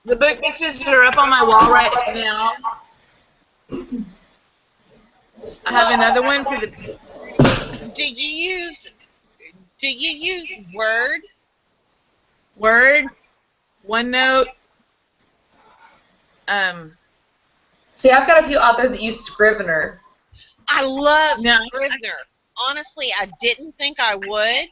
the book bitches are up on my wall right now. I have another one for the. Do you use Word? Word, OneNote. See, I've got a few authors that use Scrivener. I love Scrivener. Honestly, I didn't think I would,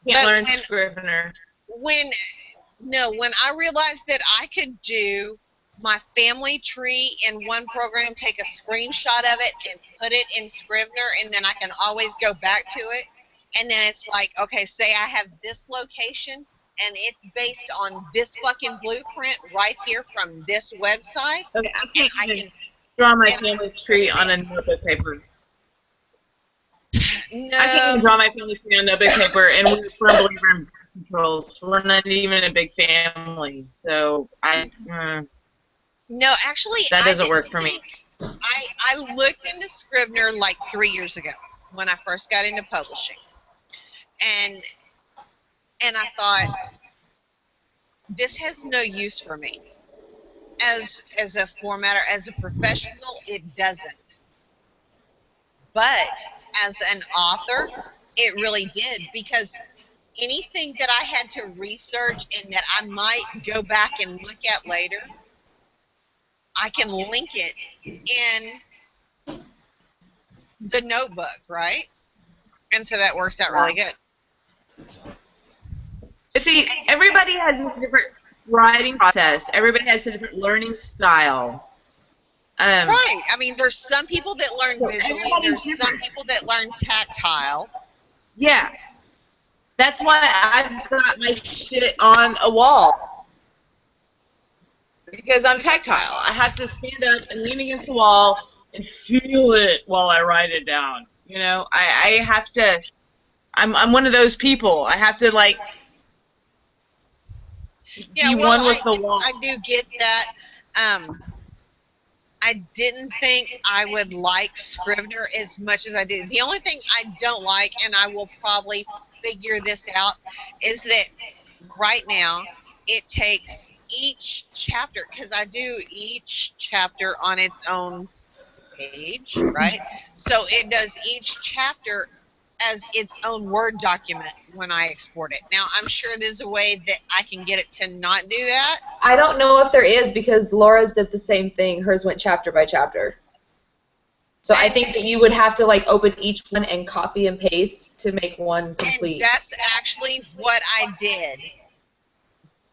Can't learn when Scrivener. when I realized that I could do my family tree in one program, take a screenshot of it and put it in Scrivener, and then I can always go back to it. And then it's like, okay, say I have this location, and it's based on this fucking blueprint right here from this website. Okay, I And can't I even can, draw my and I family can tree put it on a in. notebook paper. No. I can't even draw my family tree on notebook paper, and we're a firm believer in birth controls. We're not even a big family, so No, actually, that I doesn't didn't work for me. think. I looked into Scrivener like 3 years ago when I first got into publishing, and I thought this has no use for me as a formatter, as a professional. It doesn't, but as an author, it really did, because anything that I had to research and that I might go back and look at later, I can link it in the notebook, right? And so that works out really good. See, everybody has a different writing process. Everybody has a different learning style. Right. I mean, there's some people that learn So visually. everybody's There's some different. people that learn tactile. Yeah. That's why I've got my shit on a wall. Because I'm tactile. I have to stand up and lean against the wall and feel it while I write it down. You know, I have to. I'm one of those people. I have to like Yeah, be well, one with the wall. I do get that. I didn't think I would like Scrivener as much as I do. The only thing I don't like, and I will probably figure this out, is that right now it takes each chapter, because I do each chapter on its own page, right? So it does each chapter as its own Word document when I export it. Now, I'm sure there's a way that I can get it to not do that. I don't know if there is, because Laura's did the same thing. Hers went chapter by chapter. So I think that you would have to like open each one and copy and paste to make one complete. And that's actually what I did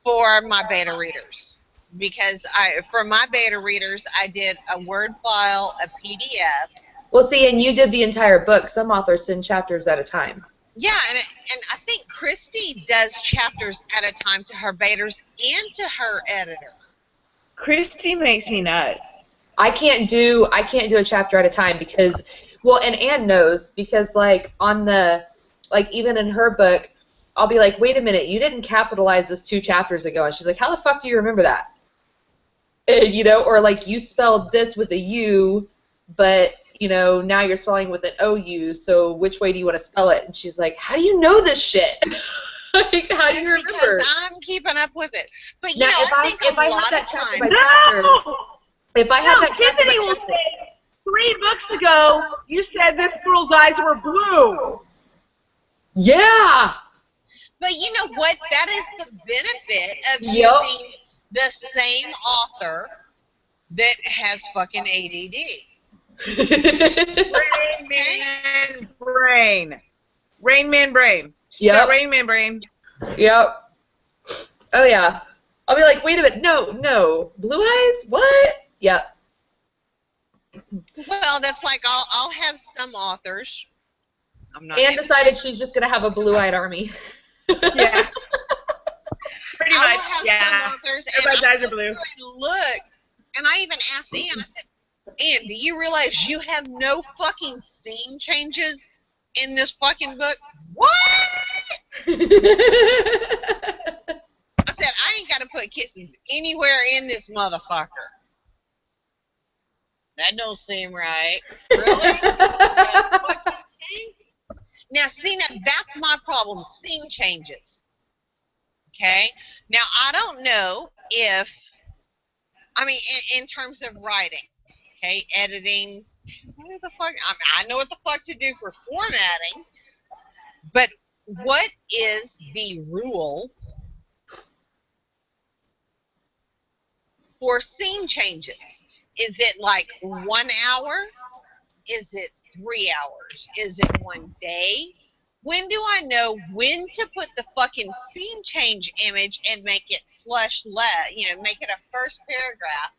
for my beta readers. Because for my beta readers, I did a Word file, a PDF. Well, see, and you did the entire book. Some authors send chapters at a time. Yeah, and I think Christy does chapters at a time to her betas and to her editor. Christy makes me nuts. I can't do a chapter at a time because, well, and Anne knows, because like on the, like even in her book, I'll be like, wait a minute, you didn't capitalize this 2 chapters ago, and she's like, how the fuck do you remember that? You know, or like you spelled this with a U, but you know now you're spelling with an OU, so which way do you want to spell it? And she's like, how do you know this shit? Like, how do you remember? Because I'm keeping up with it. But you Now, know, I think if I a had lot that of chapter times. by chapter, if I had No, that chapter Tiffany by will chapter, say, 3 books ago, you said this girl's eyes were blue. yeah. But you know what? That is the benefit of Yep. using the same author that has fucking ADD. Rain Man Brain. Rain Man Brain. Yep. Rain Man Brain. Yep. Oh yeah. I'll be like, wait a minute, no, blue eyes? What? Yep. Well, that's like I'll have some authors. I'm not. Anne decided she's just gonna have a blue-eyed army. Yeah. Pretty I will much, have yeah. some authors, Everybody's and I eyes are go blue. through and look, and I even asked Anne. I said, Anne, do you realize you have no fucking scene changes in this fucking book? What? I said, I ain't got to put kisses anywhere in this motherfucker. That don't seem right. Really? Now, see, now that's my problem. Scene changes. Okay? Now, I don't know if, I mean, in terms of writing, okay, editing, what the fuck? I mean, I know what the fuck to do for formatting, but what is the rule for scene changes? Is it like 1 hour? Is it 3 hours? Is it 1 day? When do I know when to put the fucking scene change image and make it make it a first paragraph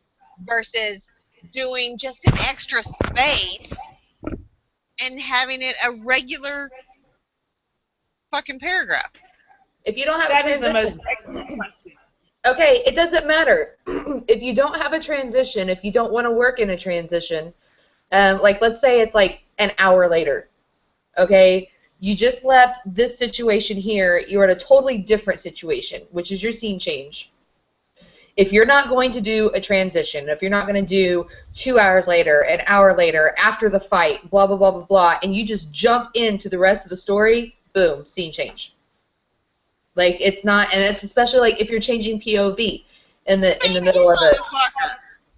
versus doing just an extra space and having it a regular fucking paragraph? If you don't have That a is the transition, most excellent question. okay, it doesn't matter. If you don't have a transition, if you don't want to work in a transition, like let's say it's like an hour later, okay? You just left this situation here. You're in a totally different situation, which is your scene change. If you're not going to do a transition, if you're not going to do 2 hours later, an hour later, after the fight, blah, blah, blah, blah, blah, and you just jump into the rest of the story, boom, scene change. Like, it's not, and it's especially like if you're changing POV in the middle of it.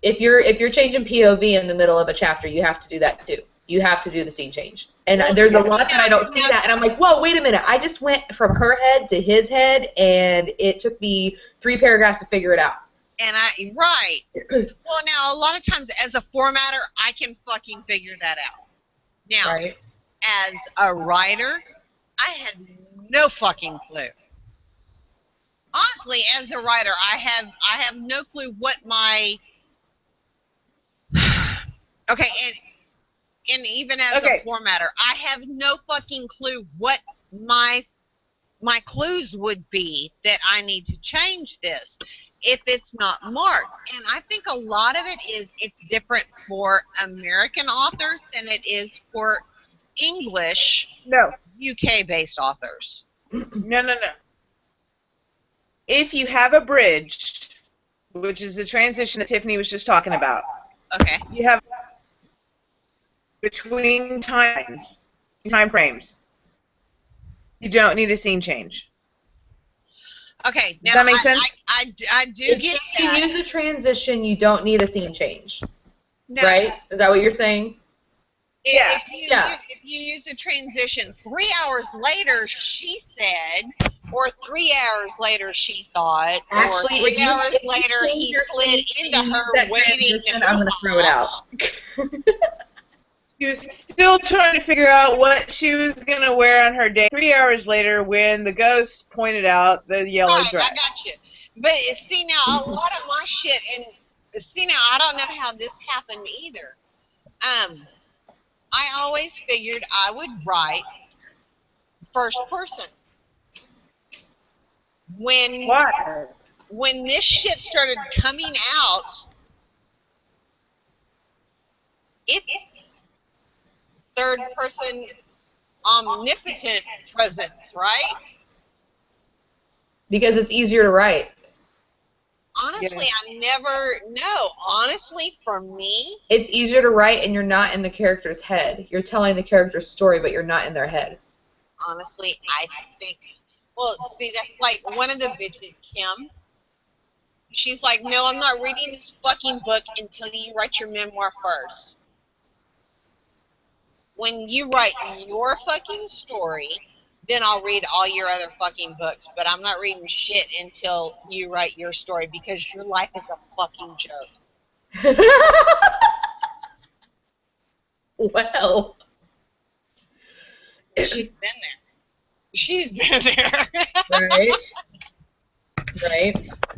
If you're changing POV in the middle of a chapter, you have to do that too. You have to do the scene change. And there's a lot that I don't see that, and I'm like, whoa, wait a minute. I just went from her head to his head, and it took me 3 paragraphs to figure it out. And right. Well, now, a lot of times as a formatter, I can fucking figure that out. Now, Right. as a writer, I had no fucking clue. Honestly, as a writer, I have no clue what my okay, and even as a formatter, I have no fucking clue what my clues would be that I need to change this if it's not marked. And I think a lot of it is it's different for American authors than it is for English UK-based authors. No. If you have a bridge, which is the transition that Tiffany was just talking about, Okay. you have between time frames. You don't need a scene change. Okay. Now, Does that make sense? I do If get you that. use a transition, you don't need a scene change. No, Right? Is that what you're saying? Yeah. If you use a transition, 3 hours later she said, or 3 hours later she thought, Actually, or 3 if you hours later change he your slid scene into to use her that waiting. transition, I'm going to throw it out. She was still trying to figure out what she was going to wear on her date 3 hours later when the ghost pointed out the yellow Right, dress. I got you. But see now, a lot of my shit, and see now, I don't know how this happened either. I always figured I would write first person. Why? When this shit started coming out, it's third person omnipotent presence, right? Because it's easier to write. Honestly, I never know. Honestly, for me, It's easier to write and you're not in the character's head. You're telling the character's story, but you're not in their head. honestly, I think, well, see, that's like one of the bitches, Kim. She's like, no, I'm not reading this fucking book until you write your memoir first. When you write your fucking story, then I'll read all your other fucking books. But I'm not reading shit until you write your story because your life is a fucking joke. Well. She's been there. She's been there. Right? Right?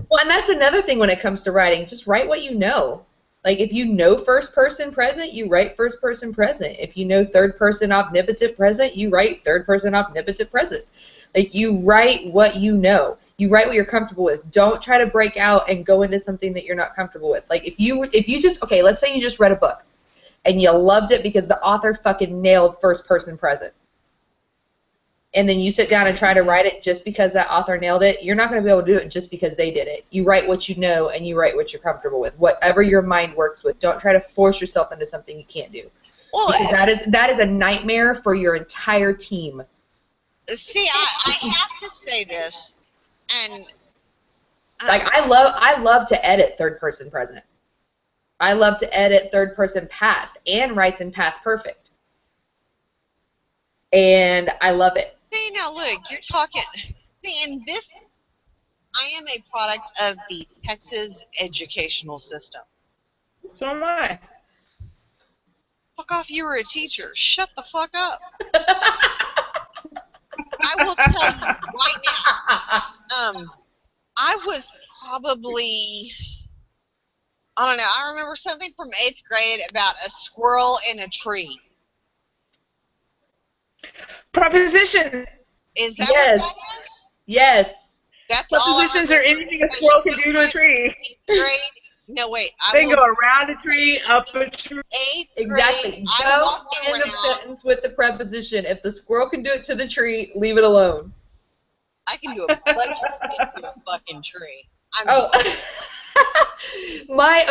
Well, and that's another thing when it comes to writing. Just write what you know. Like, if you know first person present, you write first person present. If you know third person omnipotent present, you write third person omnipotent present. Like, you write what you know. You write what you're comfortable with. Don't try to break out and go into something that you're not comfortable with. Like, if you just, okay, let's say you just read a book and you loved it because the author fucking nailed first person present. And then you sit down and try to write it just because that author nailed it, you're not going to be able to do it just because they did it. You write what you know and you write what you're comfortable with, whatever your mind works with. Don't try to force yourself into something you can't do. Well, Because that is a nightmare for your entire team. see, I have to say this, and Like, I love to edit third person present. I love to edit third person past. Anne writes in past perfect. And I love it. see, now look, you're talking. See, in this, I am a product of the Texas educational system. So am I. Fuck off, you were a teacher. Shut the fuck up. I will tell you right now. I was probably, I don't know. I remember something from 8th grade about a squirrel in a tree. Preposition. Is that Yes. what that is? Yes. That's all I Prepositions are remember. anything a squirrel can do to a tree. 8th grade. No, wait. They can go around a tree, up a tree. 8th Exactly. grade. I Don't walked end a around. sentence with the preposition. If the squirrel can do it to the tree, leave it alone. I can do a bunch of shit to a fucking tree. I'm Oh.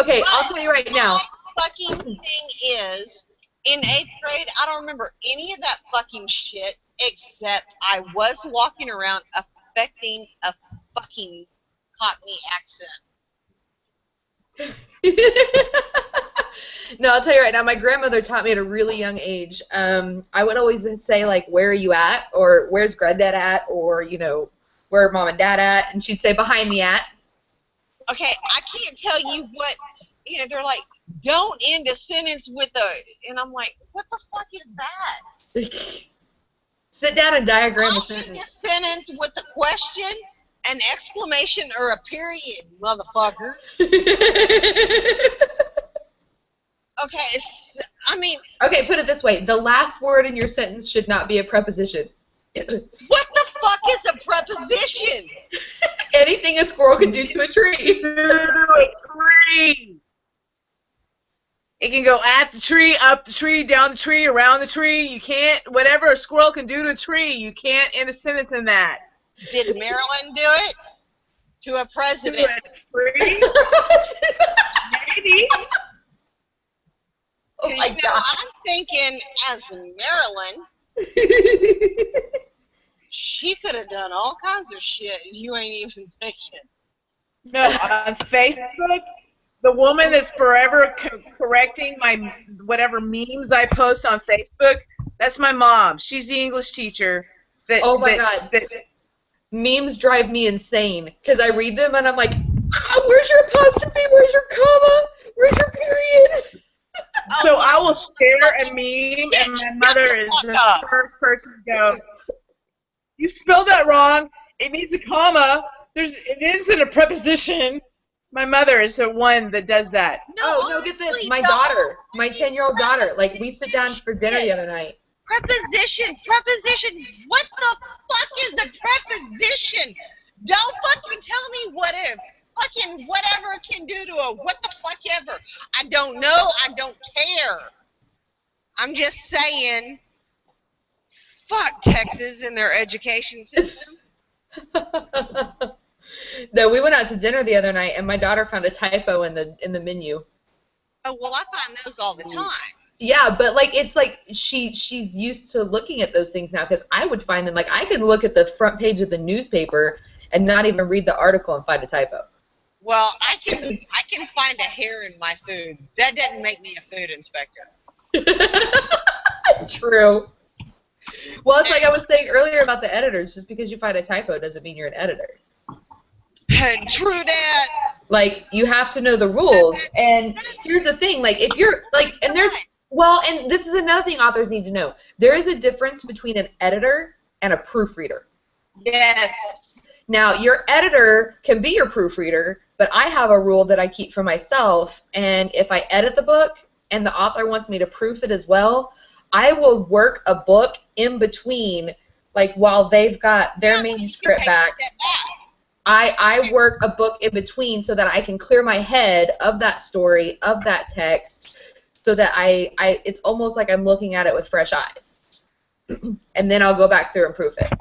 Okay, I'll But tell you right now. My fucking thing is, in 8th grade, I don't remember any of that fucking shit, except I was walking around affecting a fucking Cockney accent. No, I'll tell you right now, my grandmother taught me at a really young age. I would always say, like, where are you at? Or where's granddad at? Or, you know, where are mom and dad at? And she'd say, behind me at. Okay, I can't tell you what, you know, they're like, don't end a sentence with a, and I'm like, what the fuck is that? Sit down and diagram a I'll end sentence. a sentence with a question, an exclamation, or a period, motherfucker. Okay, I mean, Okay, put it this way. The last word in your sentence should not be a preposition. what the fuck is a preposition? Anything a squirrel can do to a tree. A tree. It can go at the tree, up the tree, down the tree, around the tree. You can't, whatever a squirrel can do to a tree, you can't end a sentence in that. Did Maryland do it? To a To president. a tree? Maybe. Oh my You know, God. I'm thinking, as Maryland, she could have done all kinds of shit you ain't even thinking. No, on Facebook, the woman that's forever correcting my whatever memes I post on Facebook, that's my mom. She's the English teacher. Oh my God. Memes drive me insane because I read them and I'm like, where's your apostrophe? Where's your comma? Where's your period? So I will share a meme, and my mother is the first person to go, you spelled that wrong. It needs a comma. It ends in a preposition. My mother is the one that does that. No, get this. My daughter, my 10-year-old daughter, like, we sit down for dinner the other night. Preposition. What the fuck is a preposition? Don't fucking tell me what if. Fucking whatever it can do to a what the fuck ever. I don't know. I don't care. I'm just saying, fuck Texas and their education system. No, we went out to dinner the other night, and my daughter found a typo in the menu. Oh, well, I find those all the time. Yeah, but like it's like she's used to looking at those things now because I would find them like I can look at the front page of the newspaper and not even read the article and find a typo. Well, I can find a hair in my food. That doesn't make me a food inspector. True. Well, it's like I was saying earlier about the editors. Just because you find a typo doesn't mean you're an editor. True that. Like, you have to know the rules. And here's the thing, like, if you're, like, and there's, well, and this is another thing authors need to know. There is a difference between an editor and a proofreader. Yes. Now, your editor can be your proofreader, but I have a rule that I keep for myself, and if I edit the book and the author wants me to proof it as well, I will work a book in between, like, while they've got their manuscript back. I work a book in between so that I can clear my head of that story, of that text, so that it's almost like I'm looking at it with fresh eyes. And then I'll go back through and proof it.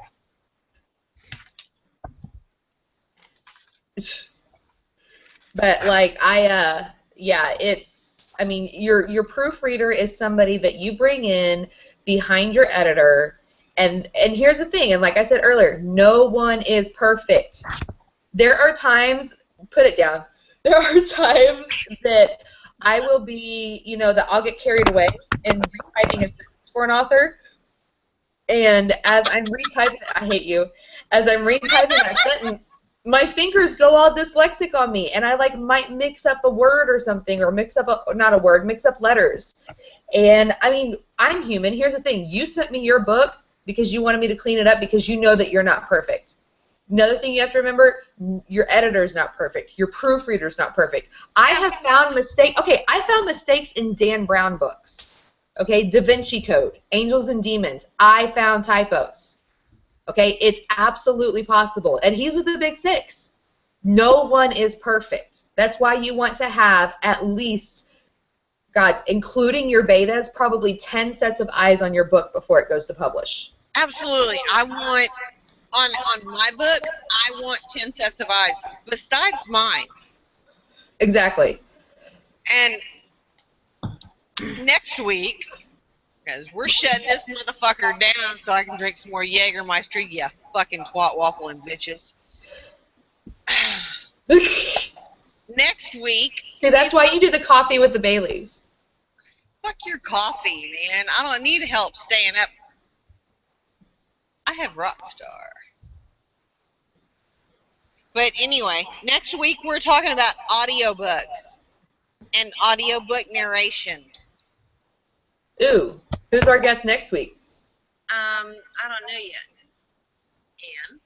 But like yeah, I mean, your proofreader is somebody that you bring in behind your editor, and here's the thing, and like I said earlier, no one is perfect. There are times, put it down. There are times that I will be, that I'll get carried away in retyping a sentence for an author, and as I'm retyping, I hate you. As I'm retyping that sentence, my fingers go all dyslexic on me, and I might mix up a word or something, or mix up letters. And I mean, I'm human. Here's the thing: you sent me your book because you wanted me to clean it up because you know that you're not perfect. Another thing you have to remember, your editor's not perfect. Your proofreader's not perfect. I have found mistakes. Okay, I found mistakes in Dan Brown books. Okay, Da Vinci Code, Angels and Demons. I found typos. Okay, it's absolutely possible. And he's with the Big Six. No one is perfect. That's why you want to have at least, God, including your betas, probably 10 sets of eyes on your book before it goes to publish. Absolutely. I want, on my book, I want 10 sets of eyes besides mine. Exactly. And next week, because we're shutting this motherfucker down so I can drink some more Jägermeister, you fucking twat waffling bitches. Next week. See, that's why you do the coffee with the Baileys. Fuck your coffee, man. I don't need help staying up. I have Rockstar. But anyway, next week we're talking about audiobooks and audiobook narration. Ooh, who's our guest next week? I don't know yet. And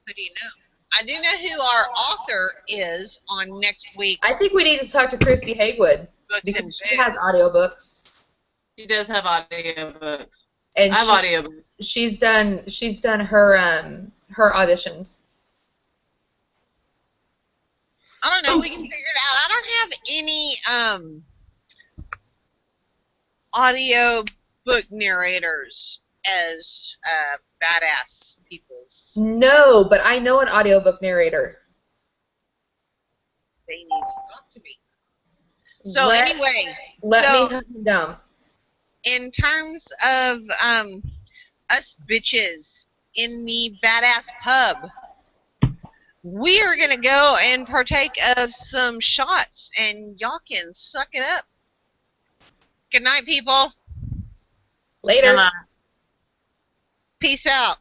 who do you know? I do know who our author is on next week. I think we need to talk to Christy Haywood because she has audiobooks. She does have audiobooks. And I have audiobooks. She's done her auditions. I don't know. We can figure it out. I don't have any audio book narrators as badass peoples. No, but I know an audiobook narrator. They need to talk to me. So anyway, let me hunt him down. In terms of us bitches in the badass pub, we are gonna go and partake of some shots, and y'all can suck it up. Good night, people. Later. Come on. Peace out.